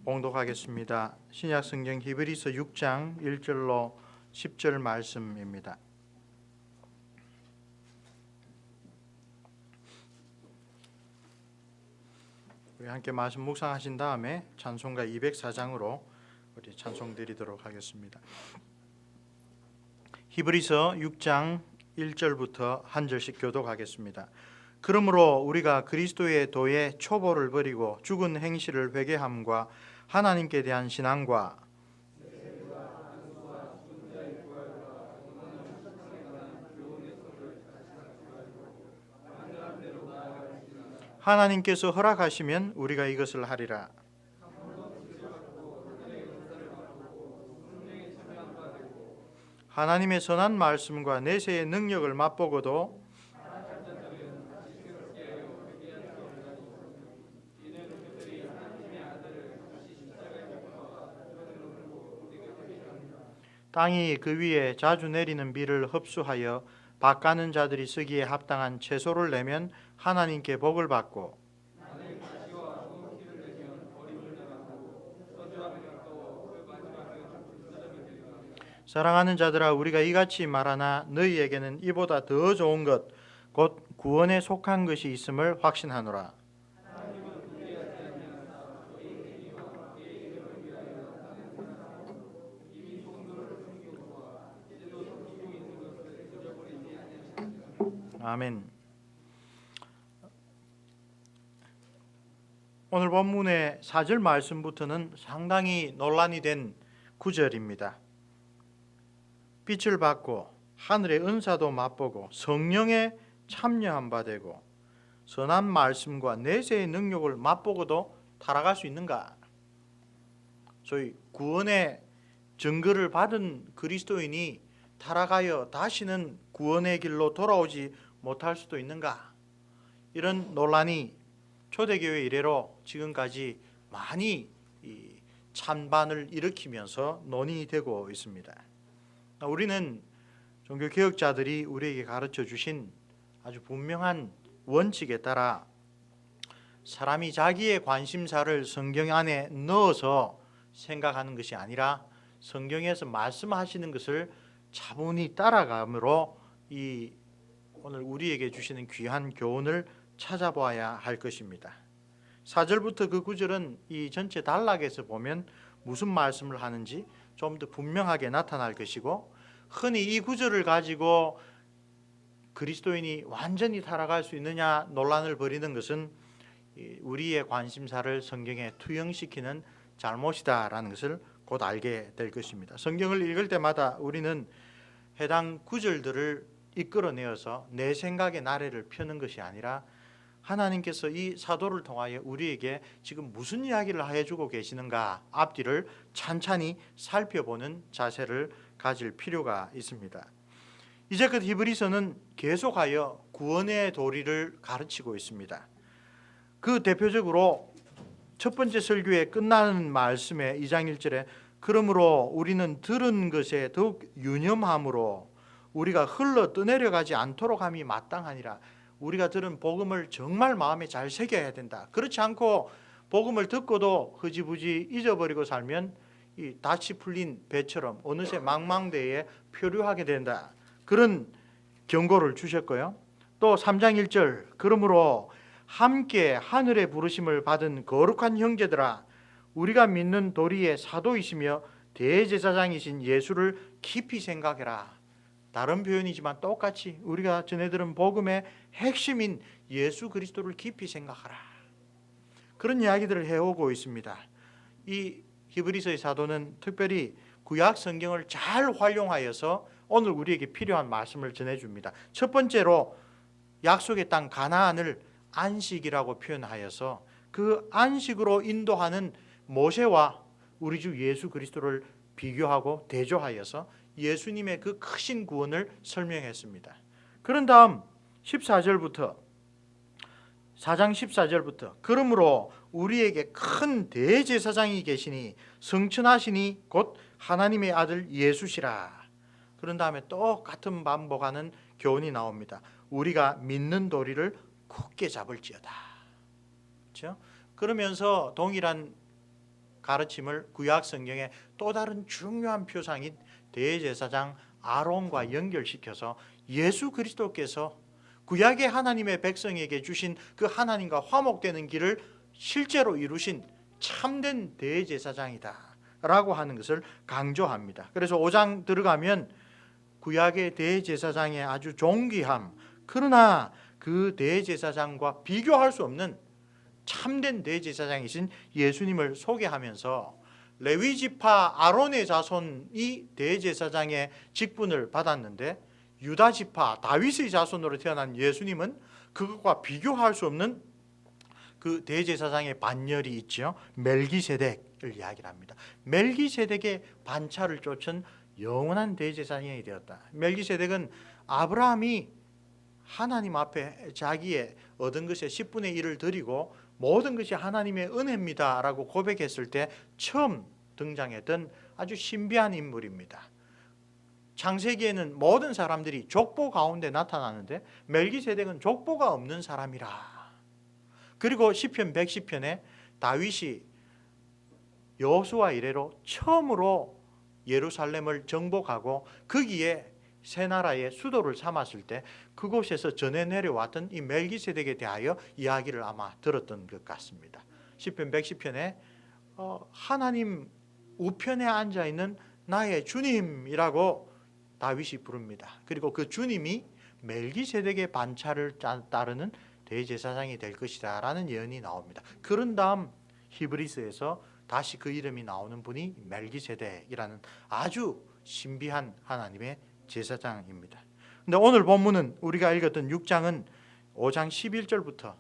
봉독하겠습니다. 신약 성경 히브리서 6장 1절로 10절 말씀입니다. 우리 함께 말씀 묵상하신 다음에 찬송가 204장으로 우리 찬송 드리도록 하겠습니다. 히브리서 6장 1절부터 한 절씩 교독하겠습니다. 그러므로 우리가 그리스도의 도에 초보를 버리고 죽은 행실을 회개함과 하나님께 대한 신앙과 하나님께서 허락하시면 우리가 이것을 하리라. 하나님의 선한 말씀과 내세의 능력을 맛보고도 땅이 그 위에 자주 내리는 비를 흡수하여 밭 가는 자들이 쓰기에 합당한 채소를 내면 하나님께 복을 받고 사랑하는 자들아 우리가 이같이 말하나 너희에게는 이보다 더 좋은 것 곧 구원에 속한 것이 있음을 확신하노라. 아멘. 오늘 본문의 4절 말씀부터는 상당히 논란이 된 구절입니다. 빛을 받고 하늘의 은사도 맛보고 성령에 참여한 바 되고 선한 말씀과 내세의 능력을 맛보고도 타락할 수 있는가? 소위 구원의 증거를 받은 그리스도인이 타락하여 다시는 구원의 길로 돌아오지 못할 수도 있는가? 이런 논란이 초대교회 이래로 지금까지 많이 찬반을 일으키면서 논의되고 있습니다. 우리는 종교개혁자들이 우리에게 가르쳐 주신 아주 분명한 원칙에 따라 사람이 자기의 관심사를 성경 안에 넣어서 생각하는 것이 아니라 성경에서 말씀하시는 것을 차분히 따라감으로 이 오늘 우리에게 주시는 귀한 교훈을 찾아보아야 할 것입니다. 4절부터 그 9절은 이 전체 단락에서 보면 무슨 말씀을 하는지 좀 더 분명하게 나타날 것이고, 흔히 이 구절을 가지고 그리스도인이 완전히 타락할 수 있느냐 논란을 벌이는 것은 우리의 관심사를 성경에 투영시키는 잘못이다라는 것을 곧 알게 될 것입니다. 성경을 읽을 때마다 우리는 해당 구절들을 이끌어내어서 내 생각의 나래를 펴는 것이 아니라 하나님께서 이 사도를 통하여 우리에게 지금 무슨 이야기를 해주고 계시는가 앞뒤를 찬찬히 살펴보는 자세를 가질 필요가 있습니다. 이제껏 히브리서는 계속하여 구원의 도리를 가르치고 있습니다. 그 대표적으로 첫 번째 설교에 끝나는 말씀에 2장 1절에 그러므로 우리는 들은 것에 더욱 유념함으로 우리가 흘러 떠내려가지 않도록 함이 마땅하니라. 우리가 들은 복음을 정말 마음에 잘 새겨야 된다. 그렇지 않고 복음을 듣고도 흐지부지 잊어버리고 살면 이 닻이 풀린 배처럼 어느새 망망대해에 표류하게 된다. 그런 경고를 주셨고요. 또 3장 1절 그러므로 함께 하늘의 부르심을 받은 거룩한 형제들아 우리가 믿는 도리의 사도이시며 대제사장이신 예수를 깊이 생각해라. 다른 표현이지만 똑같이 우리가 전해 들은 복음의 핵심인 예수 그리스도를 깊이 생각하라. 그런 이야기들을 해오고 있습니다. 이 히브리서의 사도는 특별히 구약 성경을 잘 활용하여서 오늘 우리에게 필요한 말씀을 전해줍니다. 첫 번째로 약속의 땅 가나안을 안식이라고 표현하여서 그 안식으로 인도하는 모세와 우리 주 예수 그리스도를 비교하고 대조하여서 예수님의 그 크신 구원을 설명했습니다. 그런 다음 14절부터 4장 14절부터 그러므로 우리에게 큰 대제사장이 계시니 성천하시니 곧 하나님의 아들 예수시라. 그런 다음에 똑같은 반복하는 교훈이 나옵니다. 우리가 믿는 도리를 굳게 잡을지어다. 그렇죠? 그러면서 동일한 가르침을 구약 성경의 또 다른 중요한 표상인 대제사장 아론과 연결시켜서 예수 그리스도께서 구약의 하나님의 백성에게 주신 그 하나님과 화목되는 길을 실제로 이루신 참된 대제사장이다 라고 하는 것을 강조합니다. 그래서 5장 들어가면 구약의 대제사장의 아주 존귀함, 그러나 그 대제사장과 비교할 수 없는 참된 대제사장이신 예수님을 소개하면서 레위지파 아론의 자손이 대제사장의 직분을 받았는데 유다지파 다윗의 자손으로 태어난 예수님은 그것과 비교할 수 없는 그 대제사장의 반열이 있죠. 멜기세덱을 이야기를 합니다. 멜기세덱의 반차를 쫓은 영원한 대제사장이 되었다. 멜기세덱은 아브라함이 하나님 앞에 자기의 얻은 것의 10분의 1을 드리고 모든 것이 하나님의 은혜입니다 라고 고백했을 때 처음 등장했던 아주 신비한 인물입니다. 창세기에는 모든 사람들이 족보 가운데 나타나는데 멜기세덱은 족보가 없는 사람이라. 그리고 시편 110편에 다윗이 여호수아 이래로 처음으로 예루살렘을 정복하고 거기에 새 나라의 수도를 삼았을 때 그곳에서 전해 내려왔던 이 멜기세덱에 대하여 이야기를 아마 들었던 것 같습니다. 시편 110편에 하나님 우편에 앉아있는 나의 주님이라고 다윗이 부릅니다. 그리고 그 주님이 멜기세덱의 반차를 따르는 대제사장이 될 것이다 라는 예언이 나옵니다. 그런 다음 히브리서에서 다시 그 이름이 나오는 분이 멜기세덱이라는 아주 신비한 하나님의 제사장입니다. 근데 오늘 본문은 우리가 읽었던 6장은 5장 11절부터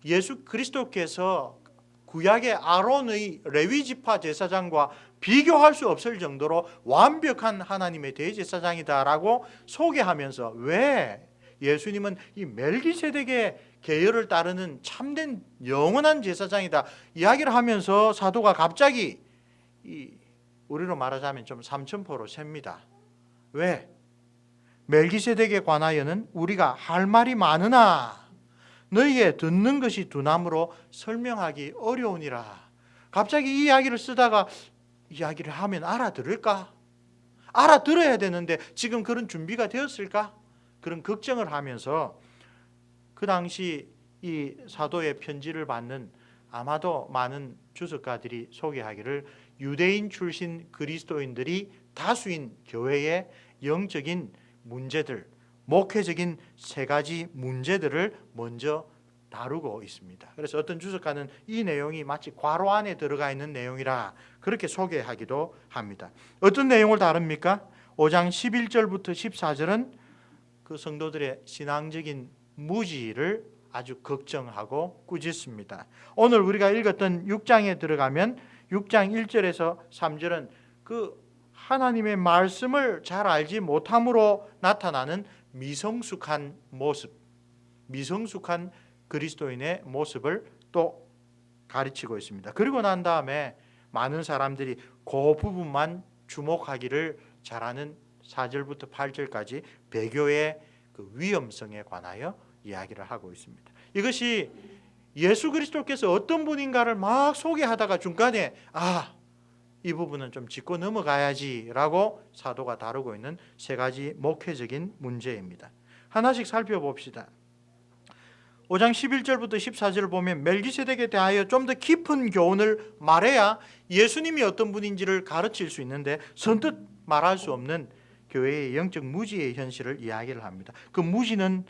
예수 그리스도께서 구약의 아론의 레위지파 제사장과 비교할 수 없을 정도로 완벽한 하나님의 대제사장이다라고 소개하면서 왜 예수님은 이 멜기세덱의 계열을 따르는 참된 영원한 제사장이다 이야기를 하면서 사도가 갑자기 우리로 말하자면 좀 삼천포로 셉니다. 왜? 멜기세덱에 관하여는 우리가 할 말이 많으나 너희에 듣는 것이 두나무로 설명하기 어려우니라. 갑자기 이 이야기를 쓰다가 이야기를 하면 알아들을까? 알아들어야 되는데 지금 그런 준비가 되었을까? 그런 걱정을 하면서 그 당시 이 사도의 편지를 받는 아마도 많은 주석가들이 소개하기를 유대인 출신 그리스도인들이 다수인 교회의 영적인 문제들, 목회적인 세 가지 문제들을 먼저 다루고 있습니다. 그래서 어떤 주석가는 이 내용이 마치 괄호 안에 들어가 있는 내용이라 그렇게 소개하기도 합니다. 어떤 내용을 다룹니까? 5장 11절부터 14절은 그 성도들의 신앙적인 무지를 아주 걱정하고 꾸짖습니다. 오늘 우리가 읽었던 6장에 들어가면 6장 1절에서 3절은 그 하나님의 말씀을 잘 알지 못함으로 나타나는 미성숙한 모습, 미성숙한 그리스도인의 모습을 또 가르치고 있습니다. 그리고 난 다음에 많은 사람들이 그 부분만 주목하기를 잘하는 4절부터 8절까지 배교의 그 위험성에 관하여 이야기를 하고 있습니다. 이것이 예수 그리스도께서 어떤 분인가를 막 소개하다가 중간에 이 부분은 좀 짚고 넘어가야지라고 사도가 다루고 있는 세 가지 목회적인 문제입니다. 하나씩 살펴봅시다. 5장 11절부터 14절을 보면 멜기세덱에 대하여 좀 더 깊은 교훈을 말해야 예수님이 어떤 분인지를 가르칠 수 있는데 선뜻 말할 수 없는 교회의 영적 무지의 현실을 이야기를 합니다. 그 무지는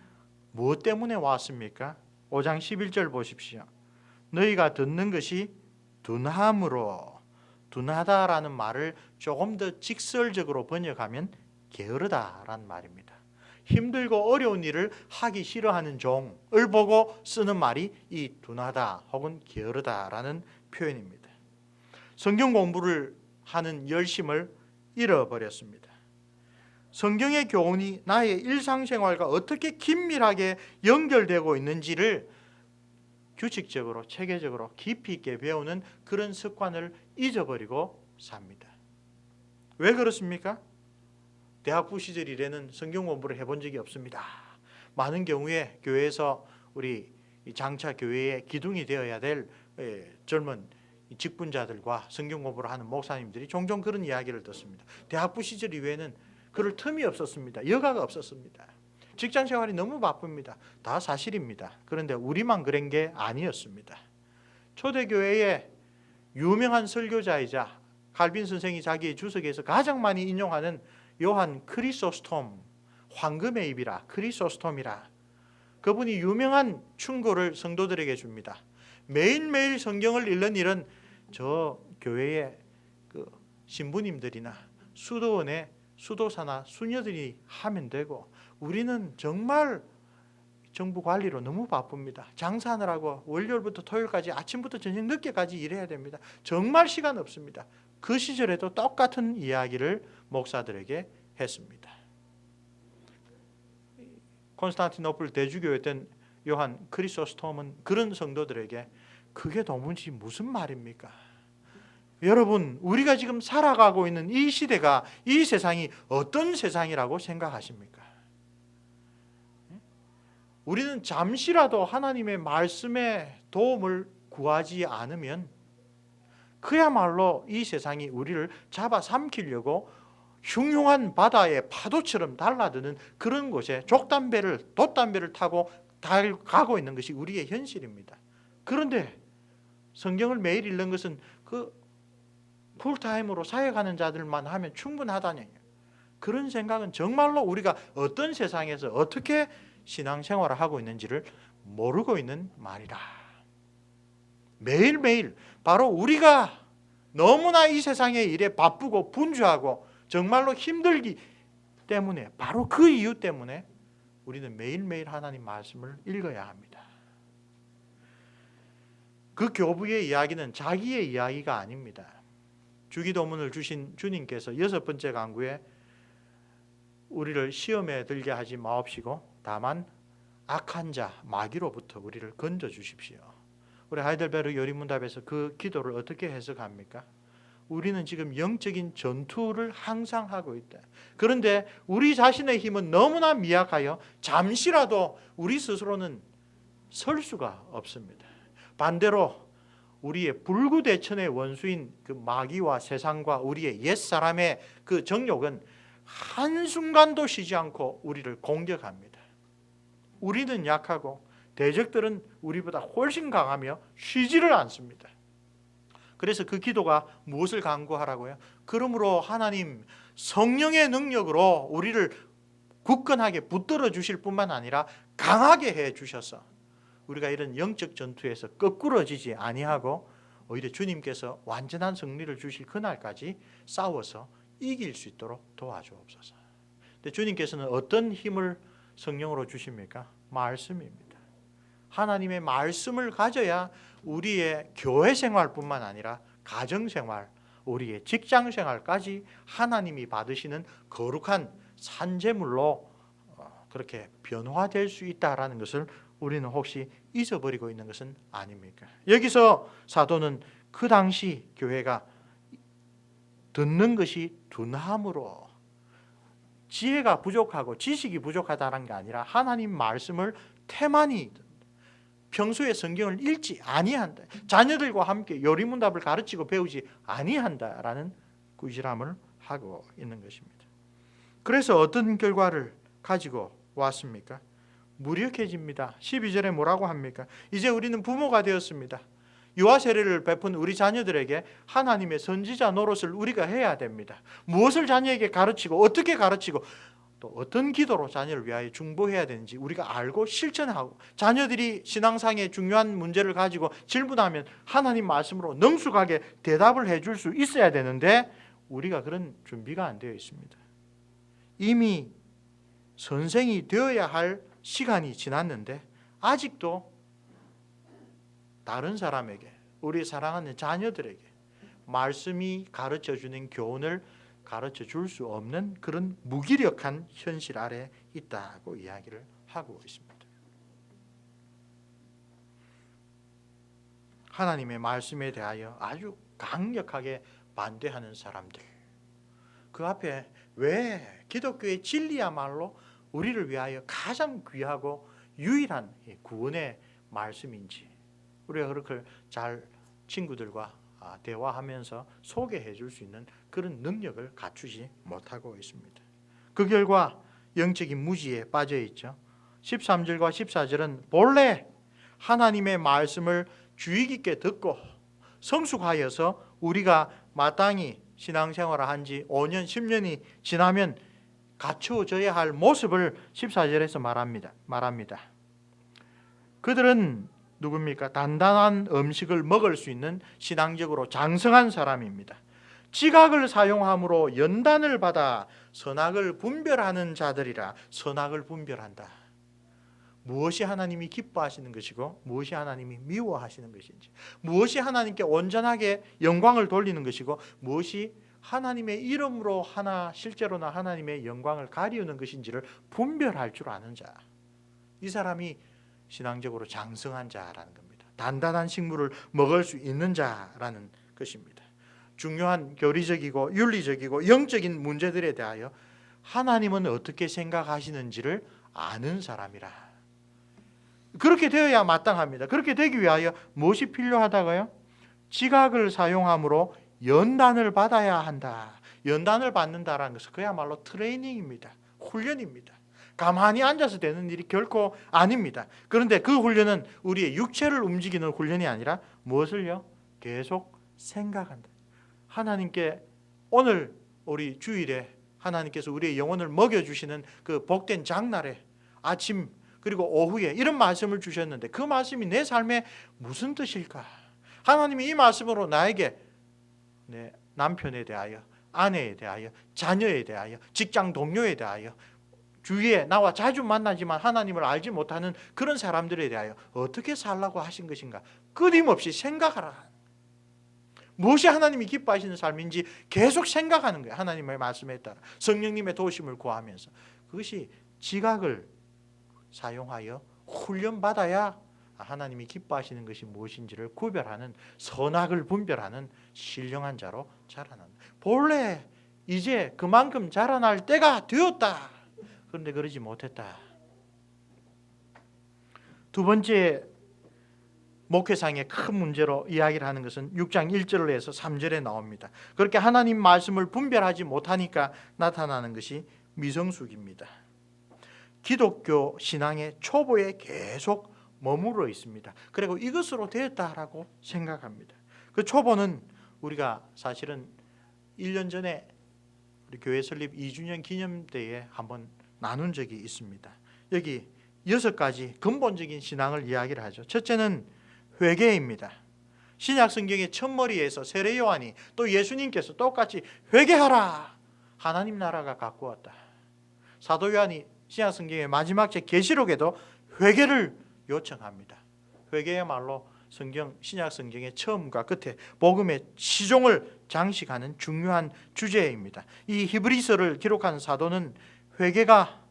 무엇 때문에 왔습니까? 5장 11절 보십시오. 너희가 듣는 것이 둔함으로, 둔하다라는 말을 조금 더 직설적으로 번역하면 게으르다라는 말입니다. 힘들고 어려운 일을 하기 싫어하는 종을 보고 쓰는 말이 이 둔하다 혹은 게으르다라는 표현입니다. 성경 공부를 하는 열심을 잃어버렸습니다. 성경의 교훈이 나의 일상생활과 어떻게 긴밀하게 연결되고 있는지를 규칙적으로 체계적으로 깊이 있게 배우는 그런 습관을 잊어버리고 삽니다. 왜 그렇습니까? 대학부 시절 이래는 성경 공부를 해본 적이 없습니다. 많은 경우에 교회에서 우리 장차 교회의 기둥이 되어야 될 젊은 직분자들과 성경 공부를 하는 목사님들이 종종 그런 이야기를 듣습니다. 대학부 시절 이후에는 그럴 틈이 없었습니다. 여가가 없었습니다. 직장 생활이 너무 바쁩니다. 다 사실입니다. 그런데 우리만 그런 게 아니었습니다. 초대교회의 유명한 설교자이자 칼빈 선생이 자기의 주석에서 가장 많이 인용하는 요한 크리소스톰, 황금의 입이라, 크리소스톰이라, 그분이 유명한 충고를 성도들에게 줍니다. 매일매일 성경을 읽는 일은 저 교회의 그 신부님들이나 수도원의 수도사나 수녀들이 하면 되고, 우리는 정말 정부 관리로 너무 바쁩니다. 장사하느라고 월요일부터 토요일까지 아침부터 저녁 늦게까지 일해야 됩니다. 정말 시간 없습니다. 그 시절에도 똑같은 이야기를 목사들에게 했습니다. 콘스탄티노플 대주교였던 요한 크리소스톰은 그런 성도들에게 그게 도무지 무슨 말입니까? 여러분, 우리가 지금 살아가고 있는 이 시대가, 이 세상이 어떤 세상이라고 생각하십니까? 우리는 잠시라도 하나님의 말씀의 도움을 구하지 않으면 그야말로 이 세상이 우리를 잡아삼키려고 흉흉한 바다의 파도처럼 달라드는 그런 곳에 돛담배를 타고 가고 있는 것이 우리의 현실입니다. 그런데 성경을 매일 읽는 것은 그 풀타임으로 사역하는 자들만 하면 충분하다니, 그런 생각은 정말로 우리가 어떤 세상에서 어떻게 신앙생활을 하고 있는지를 모르고 있는 말이다. 매일매일 바로 우리가 너무나 이 세상의 일에 바쁘고 분주하고 정말로 힘들기 때문에, 바로 그 이유 때문에 우리는 매일매일 하나님 말씀을 읽어야 합니다. 그 교부의 이야기는 자기의 이야기가 아닙니다. 주기도문을 주신 주님께서 6번째 강구에 우리를 시험에 들게 하지 마옵시고 다만 악한 자 마귀로부터 우리를 건져 주십시오. 우리 하이델베르 요리문답에서 그 기도를 어떻게 해석합니까? 우리는 지금 영적인 전투를 항상 하고 있다. 그런데 우리 자신의 힘은 너무나 미약하여 잠시라도 우리 스스로는 설 수가 없습니다. 반대로 우리의 불구대천의 원수인 그 마귀와 세상과 우리의 옛사람의 그 정욕은 한순간도 쉬지 않고 우리를 공격합니다. 우리는 약하고 대적들은 우리보다 훨씬 강하며 쉬지를 않습니다. 그래서 그 기도가 무엇을 강구하라고요? 그러므로 하나님 성령의 능력으로 우리를 굳건하게 붙들어 주실 뿐만 아니라 강하게 해 주셔서 우리가 이런 영적 전투에서 거꾸러지지 아니하고 오히려 주님께서 완전한 승리를 주실 그날까지 싸워서 이길 수 있도록 도와주옵소서. 근데 주님께서는 어떤 힘을 성령으로 주십니까? 말씀입니다. 하나님의 말씀을 가져야 우리의 교회 생활뿐만 아니라 가정 생활, 우리의 직장 생활까지 하나님이 받으시는 거룩한 산재물로 그렇게 변화될 수 있다라는 것을 우리는 혹시 잊어버리고 있는 것은 아닙니까? 여기서 사도는 그 당시 교회가 듣는 것이 둔함으로 지혜가 부족하고 지식이 부족하다는 게 아니라 하나님 말씀을 태만히 평소에 성경을 읽지 아니한다, 자녀들과 함께 요리문답을 가르치고 배우지 아니한다라는 꾸지람을 하고 있는 것입니다. 그래서 어떤 결과를 가지고 왔습니까? 무력해집니다. 12절에 뭐라고 합니까? 이제 우리는 부모가 되었습니다. 유아 세례를 베푼 우리 자녀들에게 하나님의 선지자 노릇을 우리가 해야 됩니다. 무엇을 자녀에게 가르치고 어떻게 가르치고 또 어떤 기도로 자녀를 위하여 중보해야 되는지 우리가 알고 실천하고, 자녀들이 신앙상의 중요한 문제를 가지고 질문하면 하나님 말씀으로 능숙하게 대답을 해줄 수 있어야 되는데 우리가 그런 준비가 안 되어 있습니다. 이미 선생이 되어야 할 시간이 지났는데 아직도 다른 사람에게, 우리 사랑하는 자녀들에게 말씀이 가르쳐주는 교훈을 가르쳐 줄 수 없는 그런 무기력한 현실 아래 있다고 이야기를 하고 있습니다. 하나님의 말씀에 대하여 아주 강력하게 반대하는 사람들, 그 앞에 왜 기독교의 진리야말로 우리를 위하여 가장 귀하고 유일한 구원의 말씀인지 우리가 그렇게 잘 친구들과 대화하면서 소개해 줄 수 있는 그런 능력을 갖추지 못하고 있습니다. 그 결과 영적인 무지에 빠져 있죠. 13절과 14절은 본래 하나님의 말씀을 주의 깊게 듣고 성숙하여서 우리가 마땅히 신앙생활을 한 지 5년, 10년이 지나면 갖추어져야 할 모습을 14절에서 말합니다. 그들은 누굽니까? 단단한 음식을 먹을 수 있는 신앙적으로 장성한 사람입니다. 지각을 사용함으로 연단을 받아 선악을 분별하는 자들이라. 선악을 분별한다. 무엇이 하나님이 기뻐하시는 것이고 무엇이 하나님이 미워하시는 것인지, 무엇이 하나님께 온전하게 영광을 돌리는 것이고 무엇이 하나님의 이름으로 실제로나 하나님의 영광을 가리우는 것인지를 분별할 줄 아는 자, 이 사람이 신앙적으로 장성한 자라는 겁니다. 단단한 식물을 먹을 수 있는 자라는 것입니다. 중요한 교리적이고 윤리적이고 영적인 문제들에 대하여 하나님은 어떻게 생각하시는지를 아는 사람이라. 그렇게 되어야 마땅합니다. 그렇게 되기 위하여 무엇이 필요하다고요? 지각을 사용함으로 연단을 받아야 한다. 연단을 받는다라는 것은 그야말로 트레이닝입니다. 훈련입니다. 가만히 앉아서 되는 일이 결코 아닙니다. 그런데 그 훈련은 우리의 육체를 움직이는 훈련이 아니라 무엇을요? 계속 생각한다. 하나님께 오늘 우리 주일에 하나님께서 우리의 영혼을 먹여주시는 그 복된 장날에 아침 그리고 오후에 이런 말씀을 주셨는데 그 말씀이 내 삶에 무슨 뜻일까? 하나님이 이 말씀으로 나에게 내 남편에 대하여, 아내에 대하여, 자녀에 대하여, 직장 동료에 대하여, 주위에 나와 자주 만나지만 하나님을 알지 못하는 그런 사람들에 대하여 어떻게 살라고 하신 것인가? 끊임없이 생각하라. 무엇이 하나님이 기뻐하시는 삶인지 계속 생각하는 거예요. 하나님의 말씀에 따라 성령님의 도우심을 구하면서. 그것이 지각을 사용하여 훈련받아야 하나님이 기뻐하시는 것이 무엇인지를 구별하는, 선악을 분별하는 신령한 자로 자라난다. 본래 이제 그만큼 자라날 때가 되었다. 그런데 그러지 못했다. 두 번째 목회상의 큰 문제로 이야기를 하는 것은 6장 1절에서 3절에 나옵니다. 그렇게 하나님 말씀을 분별하지 못하니까 나타나는 것이 미성숙입니다. 기독교 신앙의 초보에 계속 머무르어 있습니다. 그리고 이것으로 되었다라고 생각합니다. 그 초보는 우리가 사실은 1년 전에 우리 교회 설립 2주년 기념대에 한번 나눈 적이 있습니다. 여기 6가지 근본적인 신앙을 이야기를 하죠. 첫째는 회개입니다. 신약 성경의 첫머리에서 세례 요한이 또 예수님께서 똑같이 회개하라. 하나님 나라가 가까웠다. 사도 요한이 신약 성경의 마지막 책 계시록에도 회개를 요청합니다. 회개야말로 신약 성경의 처음과 끝에 복음의 시종을 장식하는 중요한 주제입니다. 이 히브리서를 기록한 사도는 회개가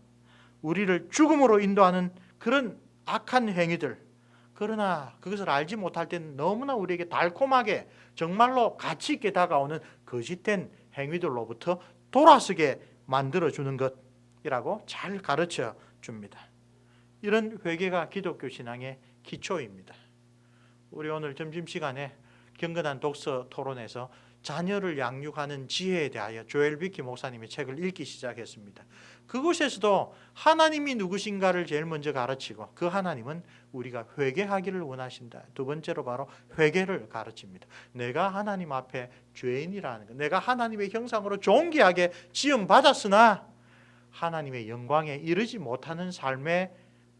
우리를 죽음으로 인도하는 그런 악한 행위들, 그러나 그것을 알지 못할 때는 너무나 우리에게 달콤하게 정말로 가치 있게 다가오는 거짓된 행위들로부터 돌아서게 만들어주는 것이라고 잘 가르쳐 줍니다. 이런 회개가 기독교 신앙의 기초입니다. 우리 오늘 점심시간에 경건한 독서 토론에서 자녀를 양육하는 지혜에 대하여 조엘 비키 목사님의 책을 읽기 시작했습니다. 그곳에서도 하나님이 누구신가를 제일 먼저 가르치고 그 하나님은 우리가 회개하기를 원하신다. 두 번째로 바로 회개를 가르칩니다. 내가 하나님 앞에 죄인이라는 것, 내가 하나님의 형상으로 존귀하게 지음받았으나 하나님의 영광에 이르지 못하는 삶에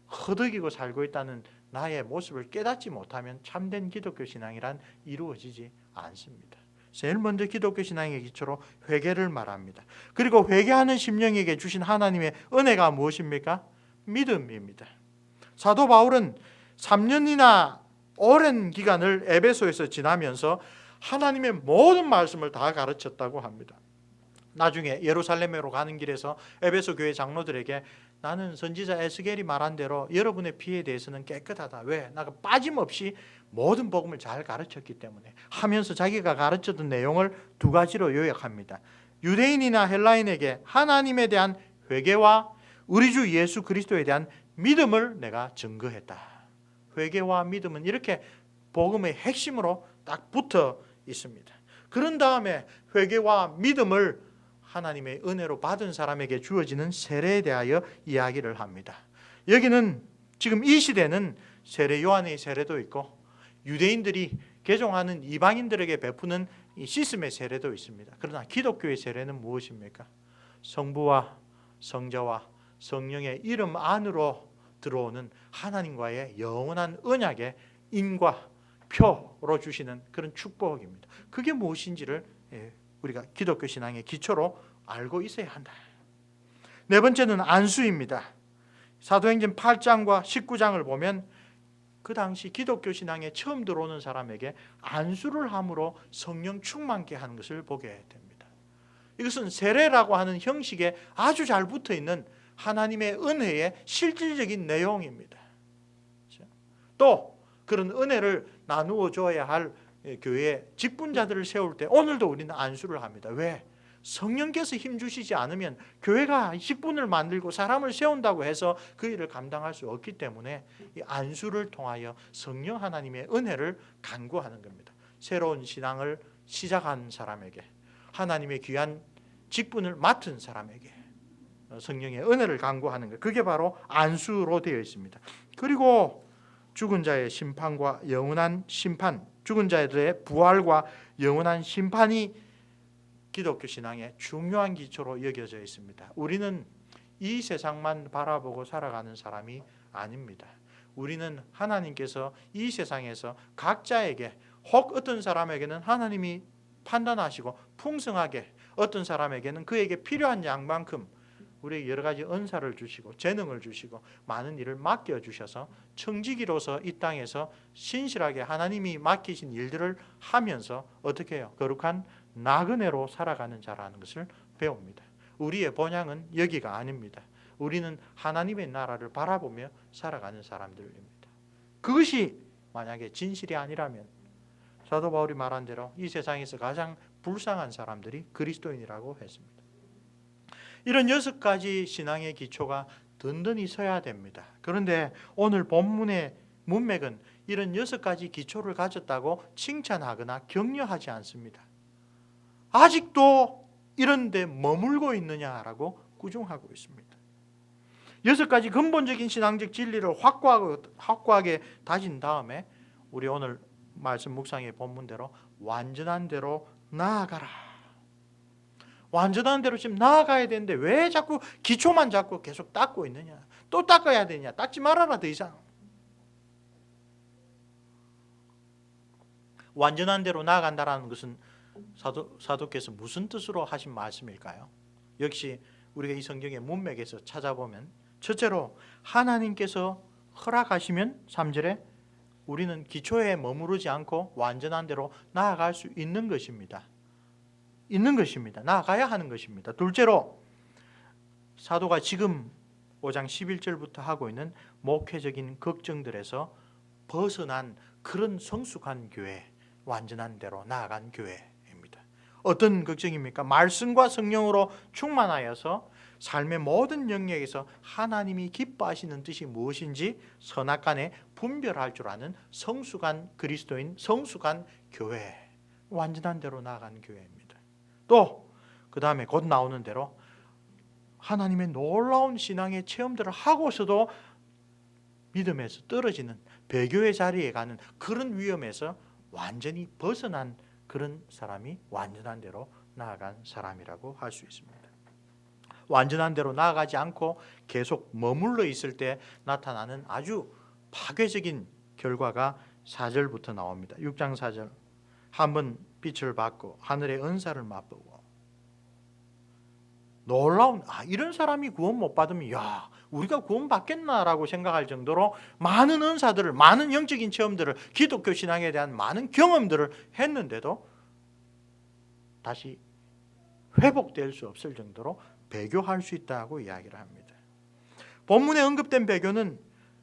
허덕이고 살고 있다는 나의 모습을 깨닫지 못하면 참된 기독교 신앙이란 이루어지지 않습니다. 제일 먼저 기독교 신앙의 기초로 회개를 말합니다. 그리고 회개하는 심령에게 주신 하나님의 은혜가 무엇입니까? 믿음입니다. 사도 바울은 3년이나 오랜 기간을 에베소에서 지나면서 하나님의 모든 말씀을 다 가르쳤다고 합니다. 나중에 예루살렘으로 가는 길에서 에베소 교회 장로들에게 나는 선지자 에스겔이 말한 대로 여러분의 피에 대해서는 깨끗하다. 왜? 나가 빠짐없이 모든 복음을 잘 가르쳤기 때문에 하면서 자기가 가르쳤던 내용을 2가지로 요약합니다. 유대인이나 헬라인에게 하나님에 대한 회개와 우리 주 예수 그리스도에 대한 믿음을 내가 증거했다. 회개와 믿음은 이렇게 복음의 핵심으로 딱 붙어 있습니다. 그런 다음에 회개와 믿음을 하나님의 은혜로 받은 사람에게 주어지는 세례에 대하여 이야기를 합니다. 여기는 지금 이 시대는 세례 요한의 세례도 있고 유대인들이 개종하는 이방인들에게 베푸는 이 시스의 세례도 있습니다. 그러나 기독교의 세례는 무엇입니까? 성부와 성자와 성령의 이름 안으로 들어오는 하나님과의 영원한 언약의 인과 표로 주시는 그런 축복입니다. 그게 무엇인지를 우리가 기독교 신앙의 기초로 알고 있어야 한다. 네 번째는 안수입니다. 사도행전 8장과 19장을 보면 그 당시 기독교 신앙에 처음 들어오는 사람에게 안수를 함으로 성령 충만케 하는 것을 보게 됩니다. 이것은 세례라고 하는 형식에 아주 잘 붙어있는 하나님의 은혜의 실질적인 내용입니다. 또 그런 은혜를 나누어 줘야 할 교회에 직분자들을 세울 때 오늘도 우리는 안수를 합니다. 왜? 성령께서 힘주시지 않으면 교회가 직분을 만들고 사람을 세운다고 해서 그 일을 감당할 수 없기 때문에 이 안수를 통하여 성령 하나님의 은혜를 간구하는 겁니다. 새로운 신앙을 시작한 사람에게, 하나님의 귀한 직분을 맡은 사람에게 성령의 은혜를 간구하는 것, 그게 바로 안수로 되어 있습니다. 그리고 죽은 자의 심판과 영원한 심판, 죽은 자들의 부활과 영원한 심판이 기독교 신앙의 중요한 기초로 여겨져 있습니다. 우리는 이 세상만 바라보고 살아가는 사람이 아닙니다. 우리는 하나님께서 이 세상에서 각자에게, 혹 어떤 사람에게는 하나님이 판단하시고 풍성하게, 어떤 사람에게는 그에게 필요한 양만큼 우리에게 여러 가지 은사를 주시고 재능을 주시고 많은 일을 맡겨주셔서 청지기로서 이 땅에서 신실하게 하나님이 맡기신 일들을 하면서 어떻게 해요? 거룩한 나그네로 살아가는 자라는 것을 배웁니다. 우리의 본향은 여기가 아닙니다. 우리는 하나님의 나라를 바라보며 살아가는 사람들입니다. 그것이 만약에 진실이 아니라면 사도 바울이 말한 대로 이 세상에서 가장 불쌍한 사람들이 그리스도인이라고 했습니다. 이런 6가지 신앙의 기초가 든든히 서야 됩니다. 그런데 오늘 본문의 문맥은 이런 6가지 기초를 가졌다고 칭찬하거나 격려하지 않습니다. 아직도 이런 데 머물고 있느냐라고 꾸중하고 있습니다. 6가지 근본적인 신앙적 진리를 확고하게 다진 다음에 우리 오늘 말씀 묵상의 본문대로 완전한 대로 나아가라. 완전한 대로 지금 나아가야 되는데 왜 자꾸 기초만 자꾸 계속 닦고 있느냐? 또 닦아야 되냐? 닦지 말아라 더 이상. 완전한 대로 나아간다라는 것은 사도께서 무슨 뜻으로 하신 말씀일까요? 역시 우리가 이 성경의 문맥에서 찾아보면 첫째로 하나님께서 허락하시면 3절에 우리는 기초에 머무르지 않고 완전한 대로 나아갈 수 있는 것입니다. 나아가야 하는 것입니다. 둘째로 사도가 지금 5장 11절부터 하고 있는 목회적인 걱정들에서 벗어난 그런 성숙한 교회, 완전한 대로 나아간 교회입니다. 어떤 걱정입니까? 말씀과 성령으로 충만하여서 삶의 모든 영역에서 하나님이 기뻐하시는 뜻이 무엇인지 선악간에 분별할 줄 아는 성숙한 그리스도인, 성숙한 교회, 완전한 대로 나아간 교회입니다. 또 그 다음에 곧 나오는 대로 하나님의 놀라운 신앙의 체험들을 하고서도 믿음에서 떨어지는 배교의 자리에 가는 그런 위험에서 완전히 벗어난 그런 사람이 완전한 대로 나아간 사람이라고 할 수 있습니다. 완전한 대로 나아가지 않고 계속 머물러 있을 때 나타나는 아주 파괴적인 결과가 4절부터 나옵니다. 6장 4절. 한번 빛을 받고 하늘의 은사를 맛보고 놀라운, 이런 사람이 구원 못 받으면 우리가 구원 받겠나라고 생각할 정도로 많은 은사들을, 많은 영적인 체험들을, 기독교 신앙에 대한 많은 경험들을 했는데도 다시 회복될 수 없을 정도로 배교할 수 있다고 이야기를 합니다. 본문에 언급된 배교는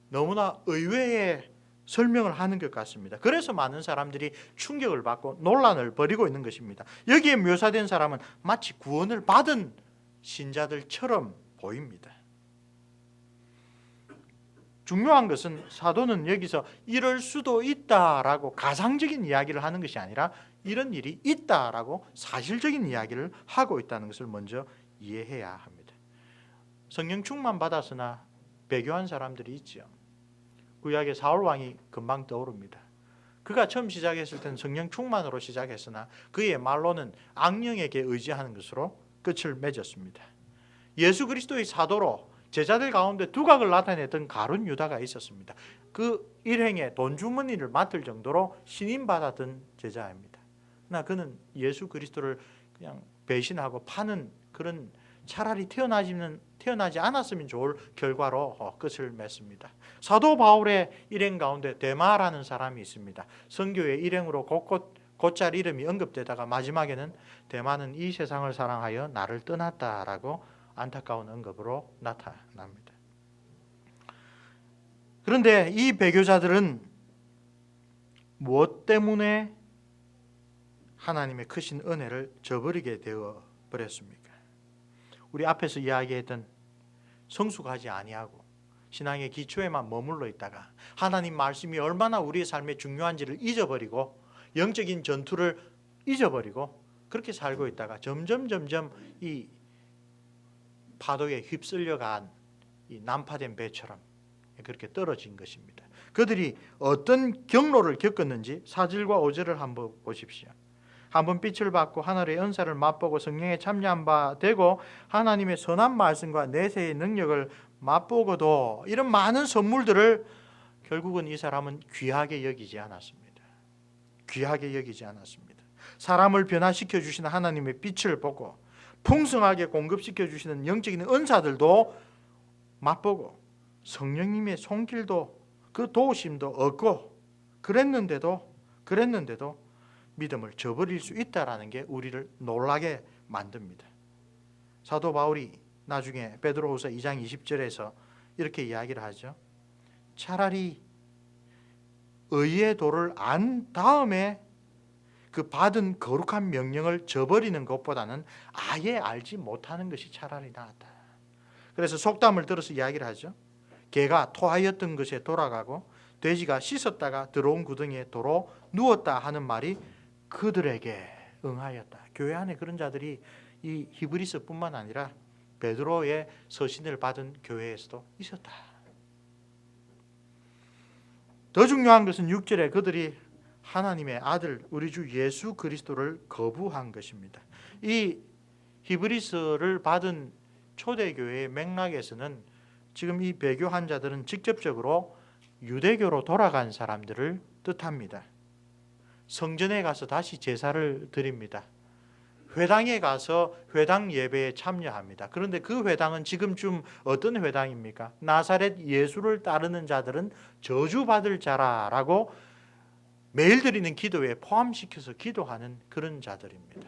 너무나 의외의 설명을 하는 것 같습니다. 그래서 많은 사람들이 충격을 받고 논란을 벌이고 있는 것입니다. 여기에 묘사된 사람은 마치 구원을 받은 신자들처럼 보입니다. 중요한 것은 사도는 여기서 이럴 수도 있다라고 가상적인 이야기를 하는 것이 아니라 이런 일이 있다라고 사실적인 이야기를 하고 있다는 것을 먼저 이해해야 합니다. 성령 충만 받았으나 배교한 사람들이 있죠. 구약의 사울 왕이 금방 떠오릅니다. 그가 처음 시작했을 때는 성령 충만으로 시작했으나 그의 말로는 악령에게 의지하는 것으로 끝을 맺었습니다. 예수 그리스도의 사도로 제자들 가운데 두각을 나타냈던 가룟 유다가 있었습니다. 그 일행의 돈 주머니를 맡을 정도로 신임받았던 제자입니다. 그러나 그는 예수 그리스도를 그냥 배신하고 파는 그런 차라리 태어나지 않았으면 좋을 결과로 끝을 맺습니다. 사도 바울의 일행 가운데 데마라는 사람이 있습니다. 선교의 일행으로 곧잘 이름이 언급되다가 마지막에는 데마는 이 세상을 사랑하여 나를 떠났다라고 안타까운 언급으로 나타납니다. 그런데 이 배교자들은 무엇 때문에 하나님의 크신 은혜를 저버리게 되어 버렸습니까? 우리 앞에서 이야기했던 성숙하지 아니하고 신앙의 기초에만 머물러 있다가 하나님 말씀이 얼마나 우리의 삶에 중요한지를 잊어버리고 영적인 전투를 잊어버리고 그렇게 살고 있다가 점점 이 파도에 휩쓸려간 이 난파된 배처럼 그렇게 떨어진 것입니다. 그들이 어떤 경로를 겪었는지 4절과 5절을 한번 보십시오. 한번 빛을 받고 하늘의 은사를 맛보고 성령에 참여한 바 되고 하나님의 선한 말씀과 내세의 능력을 맛보고도 이런 많은 선물들을 결국은 이 사람은 귀하게 여기지 않았습니다. 귀하게 여기지 않았습니다. 사람을 변화시켜 주시는 하나님의 빛을 보고 풍성하게 공급시켜 주시는 영적인 은사들도 맛보고 성령님의 손길도 그 도우심도 얻고 그랬는데도 믿음을 저버릴 수 있다라는 게 우리를 놀라게 만듭니다. 사도 바울이 나중에 베드로후서 2장 20절에서 이렇게 이야기를 하죠. 차라리 의의 도를 안 다음에 그 받은 거룩한 명령을 저버리는 것보다는 아예 알지 못하는 것이 차라리 낫다. 그래서 속담을 들어서 이야기를 하죠. 개가 토하였던 것에 돌아가고 돼지가 씻었다가 들어온 구덩이에 도로 누웠다 하는 말이 그들에게 응하였다. 교회 안에 그런 자들이 이 히브리서뿐만 아니라 베드로의 서신을 받은 교회에서도 있었다. 더 중요한 것은 6절에 그들이 하나님의 아들 우리 주 예수 그리스도를 거부한 것입니다. 이 히브리서를 받은 초대교회의 맥락에서는 지금 이 배교한 자들은 직접적으로 유대교로 돌아간 사람들을 뜻합니다. 성전에 가서 다시 제사를 드립니다. 회당에 가서 회당 예배에 참여합니다. 그런데 그 회당은 지금쯤 어떤 회당입니까? 나사렛 예수를 따르는 자들은 저주받을 자라라고 매일 드리는 기도에 포함시켜서 기도하는 그런 자들입니다.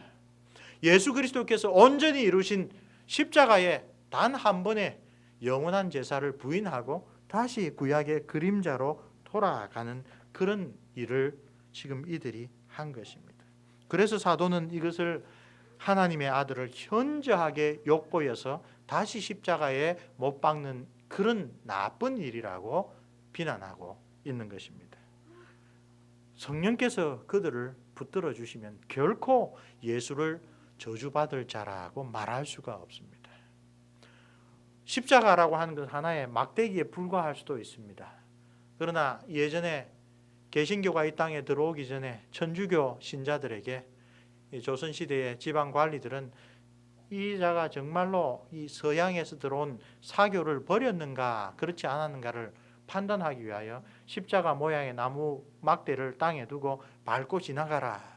예수 그리스도께서 온전히 이루신 십자가에 단 한 번의 영원한 제사를 부인하고 다시 구약의 그림자로 돌아가는 그런 일을 지금 이들이 한 것입니다. 그래서 사도는 이것을 하나님의 아들을 현저하게 욕보여서 다시 십자가에 못 박는 그런 나쁜 일이라고 비난하고 있는 것입니다. 성령께서 그들을 붙들어 주시면 결코 예수를 저주받을 자라고 말할 수가 없습니다. 십자가라고 하는 것 하나의 막대기에 불과할 수도 있습니다. 그러나 예전에 개신교가 이 땅에 들어오기 전에 천주교 신자들에게 조선시대의 지방 관리들은 이 자가 정말로 이 서양에서 들어온 사교를 버렸는가 그렇지 않았는가를 판단하기 위하여 십자가 모양의 나무 막대를 땅에 두고 밟고 지나가라.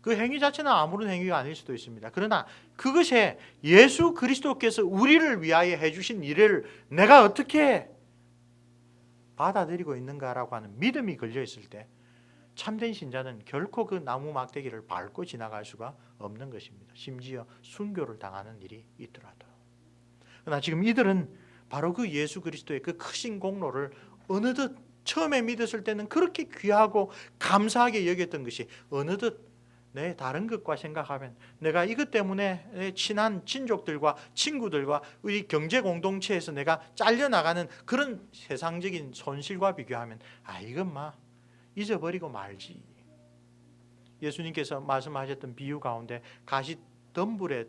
그 행위 자체는 아무런 행위가 아닐 수도 있습니다. 그러나 그것에 예수 그리스도께서 우리를 위하여 해주신 일을 내가 어떻게 받아들이고 있는가라고 하는 믿음이 걸려 있을 때 참된 신자는 결코 그 나무 막대기를 밟고 지나갈 수가 없는 것입니다. 심지어 순교를 당하는 일이 있더라도. 그러나 지금 이들은 바로 그 예수 그리스도의 그 크신 공로를 어느덧 처음에 믿었을 때는 그렇게 귀하고 감사하게 여겼던 것이 어느덧 내 다른 것과 생각하면 내가 이것 때문에 내 친한 친족들과 친구들과 우리 경제 공동체에서 내가 잘려나가는 그런 세상적인 손실과 비교하면 이건 잊어버리고 말지. 예수님께서 말씀하셨던 비유 가운데 가시 덤불에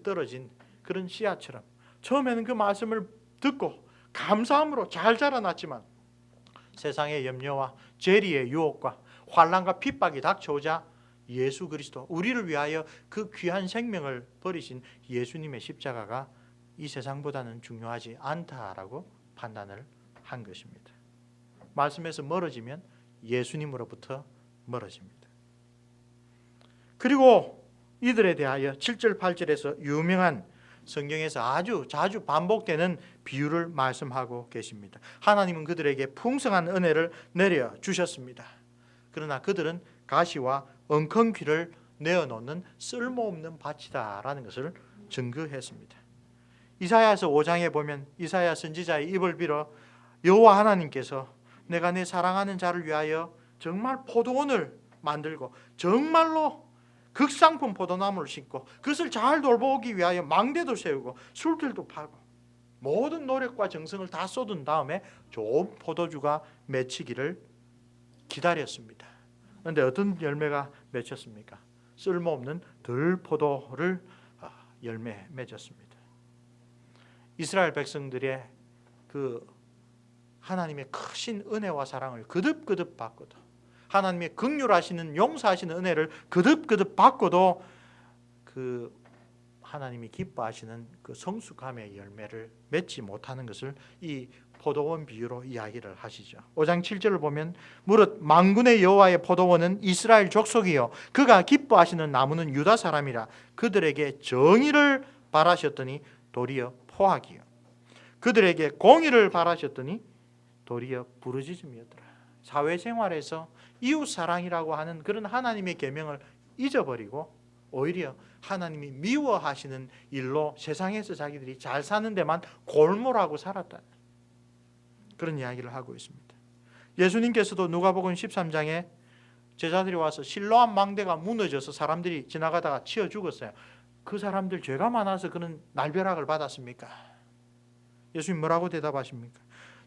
떨어진 그런 씨앗처럼 처음에는 그 말씀을 듣고 감사함으로 잘 자라났지만 세상의 염려와 재리의 유혹과 환난과 핍박이 닥쳐오자 예수 그리스도, 우리를 위하여 그 귀한 생명을 버리신 예수님의 십자가가 이 세상보다는 중요하지 않다라고 판단을 한 것입니다. 말씀에서 멀어지면 예수님으로부터 멀어집니다. 그리고 이들에 대하여 7절 8절에서 유명한 성경에서 아주 자주 반복되는 비유를 말씀하고 계십니다. 하나님은 그들에게 풍성한 은혜를 내려 주셨습니다. 그러나 그들은 가시와 엉겅퀴를 내어놓는 쓸모없는 밭이다라는 것을 증거했습니다. 이사야서 5장에 보면 이사야 선지자의 입을 빌어 여호와 하나님께서 내가 내 사랑하는 자를 위하여 정말 포도원을 만들고 정말로 극상품 포도나무를 심고 그것을 잘 돌보기 위하여 망대도 세우고 술들도 파고 모든 노력과 정성을 다 쏟은 다음에 좋은 포도주가 맺히기를 기다렸습니다. 그런데 어떤 열매가 맺혔습니까? 쓸모없는 들포도를 열매 맺었습니다. 이스라엘 백성들의 그 하나님의 크신 은혜와 사랑을 거듭거듭 받고도 하나님의 긍휼하시는 용서하시는 은혜를 거듭거듭 받고도 그 하나님이 기뻐하시는 그 성숙함의 열매를 맺지 못하는 것을 이 포도원 비유로 이야기를 하시죠. 5장 7절을 보면 무릇 만군의 여호와의 포도원은 이스라엘 족속이요 그가 기뻐하시는 나무는 유다 사람이라 그들에게 정의를 바라셨더니 도리어 포악이요 그들에게 공의를 바라셨더니 도리어 부르짖음이었더라. 사회생활에서 이웃사랑이라고 하는 그런 하나님의 계명을 잊어버리고 오히려 하나님이 미워하시는 일로 세상에서 자기들이 잘 사는 데만 골몰하고 살았다. 그런 이야기를 하고 있습니다. 예수님께서도 누가복음 13장에 제자들이 와서 실로암 망대가 무너져서 사람들이 지나가다가 치여 죽었어요. 그 사람들 죄가 많아서 그런 날벼락을 받았습니까? 예수님 뭐라고 대답하십니까?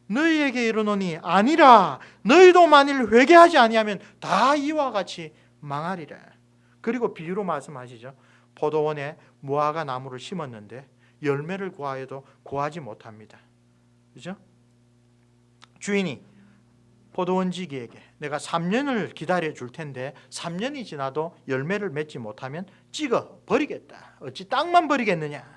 너희에게 이르노니 아니라 너희도 만일 회개하지 아니하면 다 이와 같이 망하리라. 그리고 비유로 말씀하시죠. 포도원에 무화과 나무를 심었는데 열매를 구하여도 구하지 못합니다. 그죠? 주인이 포도원지기에게 내가 3년을 기다려 줄 텐데 3년이 지나도 열매를 맺지 못하면 찍어 버리겠다. 어찌 땅만 버리겠느냐?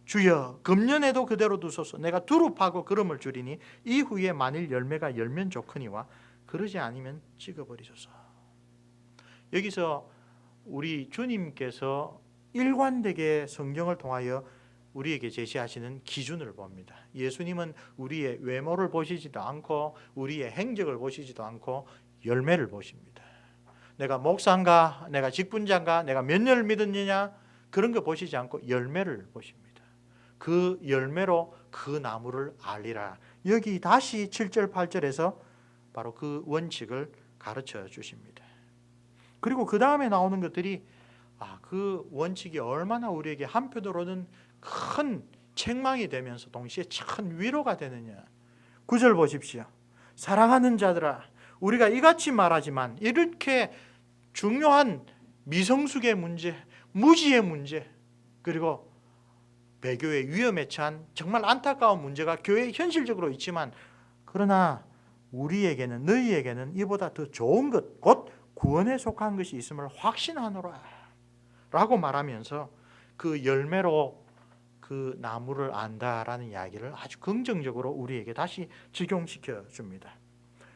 주여 금년에도 그대로 두소서. 내가 두릅하고 그름을 줄이니 이후에 만일 열매가 열면 좋거니와 그러지 않으면 찍어버리소서. 여기서 우리 주님께서 일관되게 성경을 통하여 우리에게 제시하시는 기준을 봅니다. 예수님은 우리의 외모를 보시지도 않고 우리의 행적을 보시지도 않고 열매를 보십니다. 내가 목사인가, 내가 직분자인가, 내가 몇 년을 믿었느냐 그런 거 보시지 않고 열매를 보십니다. 그 열매로 그 나무를 알리라. 여기 다시 7절 8절에서 바로 그 원칙을 가르쳐 주십니다. 그리고 그 다음에 나오는 것들이 그 원칙이 얼마나 우리에게 한편으로는 큰 책망이 되면서 동시에 큰 위로가 되느냐. 9절 보십시오. 사랑하는 자들아 우리가 이같이 말하지만 이렇게 중요한 미성숙의 문제, 무지의 문제 그리고 배교의 위험에 처한 정말 안타까운 문제가 교회에 현실적으로 있지만 그러나 우리에게는 너희에게는 이보다 더 좋은 것 곧 구원에 속한 것이 있음을 확신하노라 라고 말하면서 그 열매로 그 나무를 안다라는 이야기를 아주 긍정적으로 우리에게 다시 적용시켜 줍니다.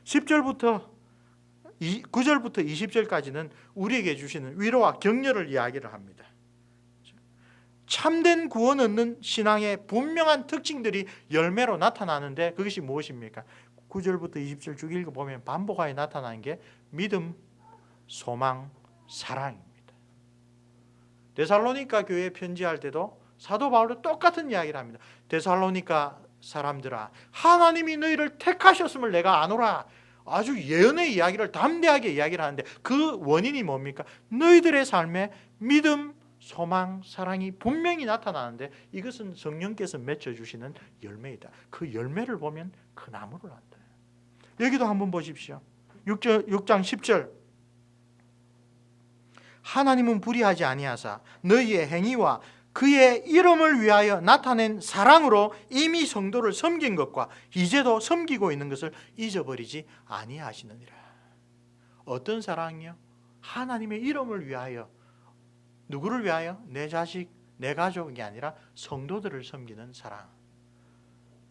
10절부터 9절부터 20절까지는 우리에게 주시는 위로와 격려를 이야기를 합니다. 참된 구원 얻는 신앙의 분명한 특징들이 열매로 나타나는데 그것이 무엇입니까? 9절부터 20절 쭉 읽어보면 반복하여 나타나는 게 믿음, 소망, 사랑입니다. 데살로니가 교회에 편지할 때도 사도 바울도 똑같은 이야기를 합니다. 데살로니가 사람들아 하나님이 너희를 택하셨음을 내가 아노라. 아주 예언의 이야기를 담대하게 이야기를 하는데 그 원인이 뭡니까? 너희들의 삶에 믿음, 소망, 사랑이 분명히 나타나는데 이것은 성령께서 맺어주시는 열매이다. 그 열매를 보면 그 나무를 안다. 여기도 한번 보십시오. 6장 10절 하나님은 불의하지 아니하사 너희의 행위와 그의 이름을 위하여 나타낸 사랑으로 이미 성도를 섬긴 것과 이제도 섬기고 있는 것을 잊어버리지 아니하시느니라. 어떤 사랑이요? 하나님의 이름을 위하여. 누구를 위하여? 내 자식, 내 가족이 아니라 성도들을 섬기는 사랑.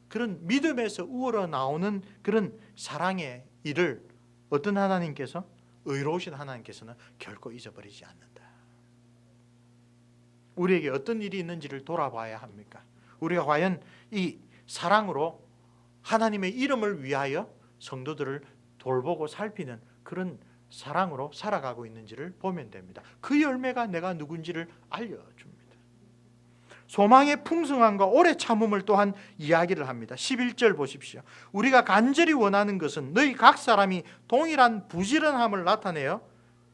그런 믿음에서 우러나오는 그런 사랑의 일을 어떤 하나님께서, 의로우신 하나님께서는 결코 잊어버리지 않는다. 우리에게 어떤 일이 있는지를 돌아봐야 합니까? 우리가 과연 이 사랑으로 하나님의 이름을 위하여 성도들을 돌보고 살피는 그런 사랑으로 살아가고 있는지를 보면 됩니다. 그 열매가 내가 누군지를 알려줍니다. 소망의 풍성함과 오래 참음을 또한 이야기를 합니다. 11절 보십시오. 우리가 간절히 원하는 것은 너희 각 사람이 동일한 부지런함을 나타내어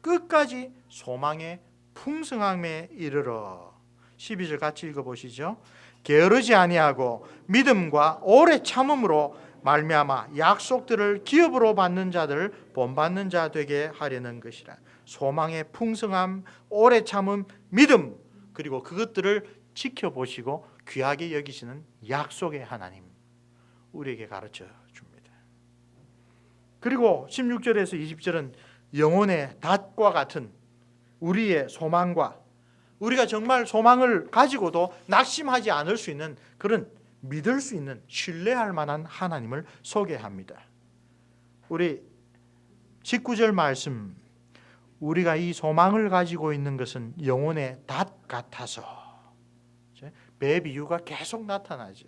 끝까지 소망의 풍성함에 이르러. 12절 같이 읽어보시죠. 게으르지 아니하고 믿음과 오래 참음으로 말미암아 약속들을 기업으로 받는 자들 본받는 자 되게 하려는 것이라. 소망의 풍성함, 오래 참음, 믿음, 그리고 그것들을 지켜보시고 귀하게 여기시는 약속의 하나님, 우리에게 가르쳐 줍니다. 그리고 16절에서 20절은 영혼의 닷과 같은 우리의 소망과 우리가 정말 소망을 가지고도 낙심하지 않을 수 있는 그런 믿을 수 있는 신뢰할 만한 하나님을 소개합니다. 우리 19절 말씀, 우리가 이 소망을 가지고 있는 것은 영혼의 닷 같아서. 배 비유가 계속 나타나죠.